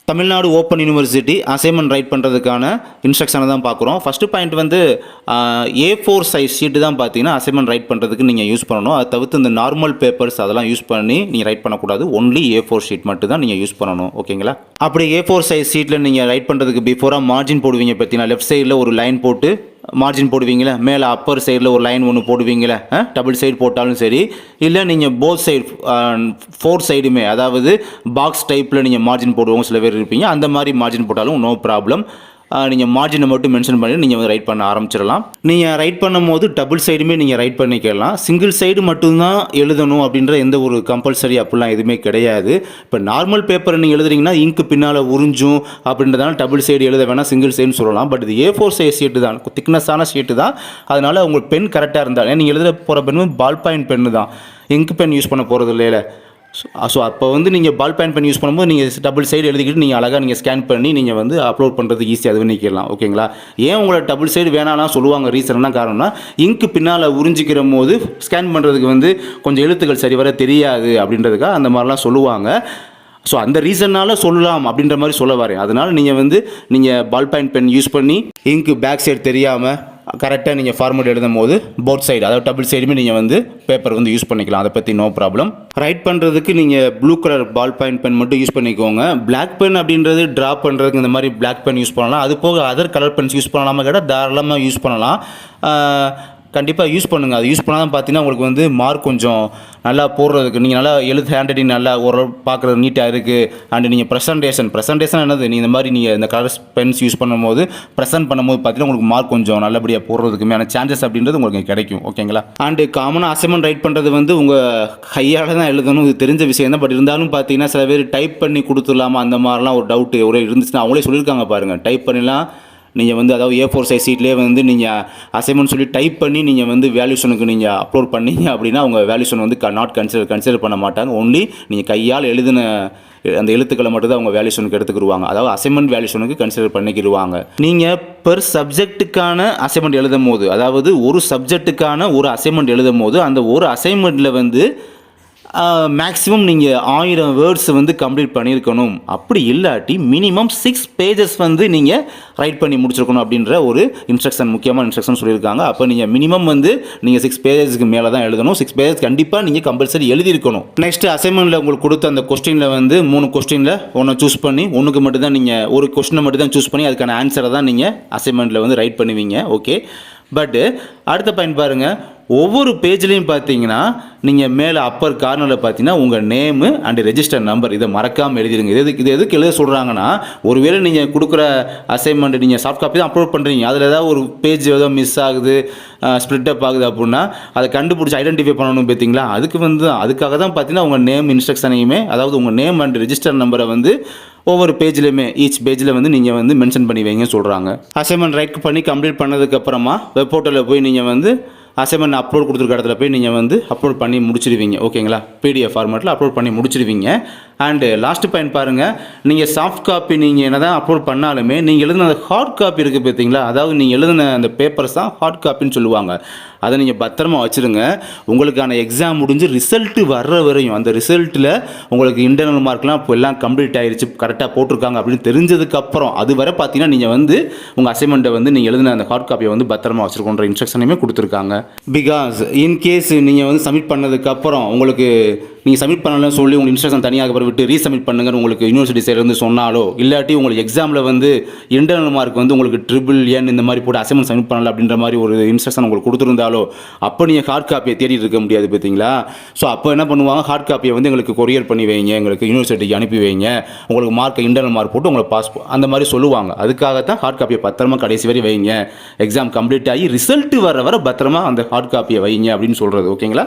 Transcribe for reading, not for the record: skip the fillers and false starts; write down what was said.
Tamil Nadu open university assignment right பண்ணுறதுக்கான இன்ஸ்ட்ரக்ஷனை தான் பார்க்குறோம். ஃபஸ்ட்டு பாயிண்ட் வந்து A4 சைஸ் ஷீட்டு தான் பார்த்தீங்கன்னா அசைன்மெண்ட் ரைட் பண்ணுறதுக்கு நீங்கள் யூஸ் பண்ணணும். அதை தவிர்த்து இந்த நார்மல் பேப்பர்ஸ் அதெல்லாம் யூஸ் பண்ணி நீங்கள் ரைட் பண்ணக்கூடாது. ஒன்லி A4 ஷீட் மட்டும் தான் நீங்கள் யூஸ் பண்ணணும். ஓகேங்களா? அப்படி A4 சைஸ் ஷீட்டில் நீங்கள் ரைட் பண்ணுறதுக்கு பிஃபோராக மார்ஜின் போடுவீங்க. பார்த்தீங்கன்னா லெஃப்ட் சைடில் ஒரு லைன் போட்டு மார்ஜின் போடுவீங்களே, மேலே அப்பர் சைடில் ஒரு லைன் ஒன்று போடுவீங்களே, டபுள் சைடு போட்டாலும் சரி, இல்லை நீங்கள் போத் சைடு 4 சைடுமே, அதாவது பாக்ஸ் டைப்பில் நீங்கள் மார்ஜின் போடுவோம் சில பேர் இருப்பீங்க, அந்த மாதிரி மார்ஜின் போட்டாலும் நோ ப்ராப்ளம். நீங்கள் மார்ஜினை மட்டும் மென்ஷன் பண்ணி நீங்கள் வந்து ரைட் பண்ண ஆரம்பிச்சிடலாம். நீங்கள் ரைட் பண்ணும் போது டபுள் சைடுமே நீங்கள் ரைட் பண்ணிக்கலாம். சிங்கிள் சைடு மட்டும்தான் எழுதணும் அப்படின்ற எந்த ஒரு கம்பல்சரி அப்படிலாம் எதுவுமே கிடையாது. இப்போ நார்மல் பேப்பரை நீங்கள் எழுதுறீங்கன்னா இங்கு பின்னால் உறிஞ்சும் அப்படின்றதால டபுள் சைடு எழுத வேணாம், சிங்கிள் சைடுன்னு சொல்லலாம். பட் இது A4 சைஸ் ஷீட்டு தான், திக்னஸான ஷீட்டு தான். அதனால் உங்களுக்கு பென் கரெக்டாக இருந்தாலும் நீங்கள் எழுத போகிற பென் பால் பாயிண்ட் பென்னு தான், இங்கு பென் யூஸ் பண்ண போகிறது இல்லையில. ஸோ அப்போ வந்து நீங்கள் பால் பாயிண்ட் பென் யூஸ் பண்ணும்போது நீங்கள் டபுள் சைடு எழுதிக்கிட்டு நீங்கள் அழகாக நீங்கள் ஸ்கேன் பண்ணி நீங்கள் வந்து அப்லோட் பண்ணுறதுக்கு ஈஸியாக அது பண்ணிக்கலாம். ஓகேங்களா? ஏன் உங்களை டபுள் சைடு வேணாம்னா சொல்லுவாங்க, ரீசன் என்ன காரணம்னா இங்கு பின்னால் உறிஞ்சிக்கிற போது ஸ்கேன் பண்ணுறதுக்கு வந்து கொஞ்சம் எழுத்துக்கள் சரி வர தெரியாது அப்படின்றதுக்காக அந்த மாதிரிலாம் சொல்லுவாங்க. ஸோ அந்த ரீசனால் சொல்லலாம் அப்படின்ற மாதிரி சொல்ல வரேன். அதனால் நீங்கள் பால் பாயிண்ட் பென் யூஸ் பண்ணி இங்கு பேக் சைடு தெரியாமல் கரெக்டாக நீங்கள் ஃபார்மேட் எழுதும் போது போத் சைடு, அதாவது டபுள் சைடுமே நீங்கள் வந்து பேப்பர் வந்து யூஸ் பண்ணிக்கலாம். அதை பற்றி நோ ப்ராப்ளம். ரைட் பண்ணுறதுக்கு நீங்கள் blue colour ball point pen மட்டும் யூஸ் பண்ணிக்கோங்க. பிளாக் பென் அப்படின்றது ட்ரா பண்ணுறதுக்கு இந்த மாதிரி பிளாக் பென் யூஸ் பண்ணலாம். அது போக அதர் கலர் பென்ஸ் யூஸ் பண்ணலாமா கேட்டால் தாராளமாக யூஸ் பண்ணலாம். கண்டிப்பாக யூஸ் பண்ணுங்கள். அது யூஸ் பண்ணால் தான் பார்த்தீங்கன்னா உங்களுக்கு வந்து மார்க் கொஞ்சம் நல்லா போடுறதுக்கு, நீங்கள் நல்லா எழுத்து ஹேண்ட் ரைட்டிங் நல்லா ஓரளவு பார்க்குறது நீட்டாக இருக்குது. அண்டு நீங்கள் ப்ரெசன்டேஷன் என்னது, நீங்கள் இந்த மாதிரி நீங்கள் இந்த கலர்ஸ் பென்ஸ் யூஸ் பண்ணும்போது ப்ரெசென்ட் பண்ணும்போது பார்த்தீங்கன்னா உங்களுக்கு மார்க் கொஞ்சம் நல்லபடியாக போடுறதுக்குமே சான்சஸ் அப்படின்றது உங்களுக்கு கிடைக்கும். ஓகேங்களா? அண்டு காமனாக அசைன்மெண்ட் ரைட் பண்ணுறது வந்து உங்கள் கையால் தான் எழுதணும், இது தெரிஞ்ச விஷயம் தான். பட் இருந்தாலும் பார்த்தீங்கன்னா சில பேர் டைப் பண்ணி கொடுத்துடலாமா அந்த மாதிரிலாம் ஒரு டவுட்டு ஒரு இருந்துச்சுன்னா அவங்களே சொல்லியிருக்காங்க பாருங்கள். டைப் பண்ணிலாம் நீங்கள் வந்து அதாவது A4 சைஸ் ஷீட்லேயே வந்து நீங்கள் அசைன்மெண்ட் சொல்லி டைப் பண்ணி நீங்கள் வந்து வேல்யூஷனுக்கு நீங்கள் அப்லோட் பண்ணீங்க அப்படின்னா அவங்க வேல்யூஷன் வந்து நாட் கன்சிடர் பண்ண மாட்டாங்க. ஒன்லி நீங்கள் கையால் எழுதின அந்த எழுத்துக்களை மட்டும் தான் அவங்க வேல்யூஷனுக்கு எடுத்துக்கிடுவாங்க. அதாவது அசைன்மெண்ட் வேல்யூஷனுக்கு கன்சிடர் பண்ணிக்கிடுவாங்க. நீங்கள் பெர் சப்ஜெக்ட்டுக்கான அசைன்மெண்ட் எழுதும் போது, அதாவது ஒரு சப்ஜெக்ட்டுக்கான ஒரு அசைன்மெண்ட் எழுதும் போது அந்த ஒரு அசைன்மெண்ட்டில் வந்து மேக்ஸிமம் நீங்கள் 1000 வேர்ட்ஸ் வந்து கம்ப்ளீட் பண்ணியிருக்கணும். அப்படி இல்லாட்டி மினிமம் 6 பேஜஸ் வந்து நீங்கள் ரைட் பண்ணி முடிச்சிருக்கணும் அப்படின்ற ஒரு முக்கியமான இன்ஸ்ட்ரக்ஷன் சொல்லியிருக்காங்க. அப்போ நீங்கள் மினிமம் வந்து நீங்கள் 6 பேஜஸ்க்கு மேலே தான் எழுதணும். 6 பேஜஸ் கண்டிப்பாக நீங்கள் கம்பல்சரி எழுதியிருக்கணும். நெக்ஸ்ட் அசைன்மெண்ட்டில் உங்களுக்கு கொடுத்த அந்த கொஸ்டினில் வந்து 3 கொஸ்டினில் ஒன்று சூஸ் பண்ணி ஒன்றுக்கு மட்டும் தான் நீங்கள் ஒரு கொஸ்டினை மட்டும் தான் சூஸ் பண்ணி அதுக்கான ஆன்சரை தான் நீங்கள் அசைன்மெண்ட்டில் வந்து ரைட் பண்ணுவீங்க. ஓகே, பட்டு அடுத்த பாயிண்ட் பாருங்கள். ஒவ்வொரு பேஜ்லேயும் பார்த்தீங்கன்னா நீங்கள் மேலே அப்பர் கார்னரில் பார்த்தீங்கன்னா உங்கள் நேமு அண்ட் ரெஜிஸ்டர் நம்பர் இதை மறக்காமல் எழுதிடுங்க. இது எதுக்கு எழுத சொல்கிறாங்கன்னா, ஒருவேளை நீங்கள் கொடுக்குற அசைன்மெண்ட் நீங்கள் சாஃப்ட் காப்பி தான் அப்லோட் பண்ணுறீங்க, அதில் ஏதாவது ஒரு பேஜ் ஏதோ மிஸ் ஆகுது, ஸ்ப்ளிட் அப் ஆகுது அப்படின்னா அதை கண்டுபிடிச்சி ஐடென்டிஃபை பண்ணணும். பார்த்தீங்களா? அதுக்காக தான் பார்த்தீங்கன்னா உங்கள் நேம் இன்ஸ்ட்ரக்ஷனையுமே, அதாவது உங்கள் நேம் அண்ட் ரெஜிஸ்டர் நம்பரை வந்து ஒவ்வொரு பேஜ்லையுமே ஈச் பேஜில் வந்து நீங்கள் வந்து மென்ஷன் பண்ணி வைங்க சொல்கிறாங்க. அசைன்மெண்ட் ரைட் பண்ணி கம்ப்ளீட் பண்ணதுக்கப்புறமா வெப் போர்ட்டலில் போய் நீங்கள் வந்து அசைன்மெண்ட் அப்லோட் கொடுத்துருக்க இடத்துல போய் நீங்கள் வந்து அப்லோட் பண்ணி முடிச்சிடுவீங்க. ஓகேங்களா? PDF ஃபார்மேட்டில் அப்லோட் பண்ணி முடிச்சிடுவீங்க. அண்டு லாஸ்ட் பாயிண்ட் பாருங்கள். நீங்கள் சாஃப்ட் காப்பி நீங்கள் என்ன தான் அப்லோட் பண்ணாலுமே நீங்கள் எழுதின அந்த ஹார்ட் காப்பி இருக்குது பார்த்தீங்களா, அதாவது நீங்கள் எழுதின அந்த பேப்பர்ஸ் தான் ஹார்ட் காப்பின்னு சொல்லுவாங்க. அதை நீங்கள் பத்திரமா வச்சுருங்க. உங்களுக்கான எக்ஸாம் முடிஞ்சு ரிசல்ட்டு வர்ற வரையும் அந்த ரிசல்ட்டில் உங்களுக்கு இன்டர்னல் மார்க்லாம் இப்போ எல்லாம் கம்ப்ளீட் ஆகிடுச்சு, கரெக்டாக போட்டிருக்காங்க அப்படின்னு தெரிஞ்சதுக்கப்புறம் அது வரை பார்த்தீங்கன்னா நீங்கள் வந்து உங்கள் அசைன்மெண்ட்டை வந்து நீங்கள் எழுதின அந்த ஹார்ட் காப்பியை வந்து பத்திரமா வச்சுருக்கோன்ற இன்ஸ்ட்ரக்ஷனையுமே கொடுத்துருக்காங்க. பிகாஸ் இன்கேஸ் நீங்கள் வந்து சப்மிட் பண்ணதுக்கப்புறம் உங்களுக்கு நீங்கள் சப்மிட் பண்ணலன்னு சொல்லி உங்களுக்கு இன்ஸ்ட்ரக்ஷன் தனியாக அப்புறம் விட்டு ரீசப்மிட் பண்ணுங்கன்னு உங்களுக்கு யூனிவர்சிட்டி சைட்லேருந்து சொன்னாலோ, இல்லாட்டி உங்களுக்கு எக்ஸாமில் வந்து இன்டர்னல் மார்க் வந்து உங்களுக்கு NNN இந்த மாதிரி போட்டு அசைன்மெண்ட் சப்மிட் பண்ணல அப்படின்ற மாதிரி ஒரு இன்ஸ்ட்ரக்ஷன் உங்களுக்கு கொடுத்துருந்தாலோ அப்போ நீங்கள் ஹார்ட் காப்பியை தேடிட்டு இருக்க முடியாது. பார்த்தீங்களா? ஸோ அப்போ என்ன பண்ணுவாங்க, ஹார்ட் காப்பியை வந்து எங்களுக்கு கொரியர் பண்ணி வைங்க, எங்களுக்கு யூனிவர்சிட்டிக்கு அனுப்பி வைங்க, உங்களுக்கு மார்க் இன்டர்னல் மார்க் போட்டு உங்களுக்கு பாஸ் அந்த மாதிரி சொல்லுவாங்க. அதுக்காகத்தான் ஹார்ட் காப்பியை பத்திரமா கடைசி வரை வைங்க, எக்ஸாம் கம்ப்ளீட் ஆகி ரிசல்ட் வர பத்திரமா அந்த ஹார்ட் காப்பியை வைங்க அப்படின்னு சொல்கிறது. ஓகேங்களா?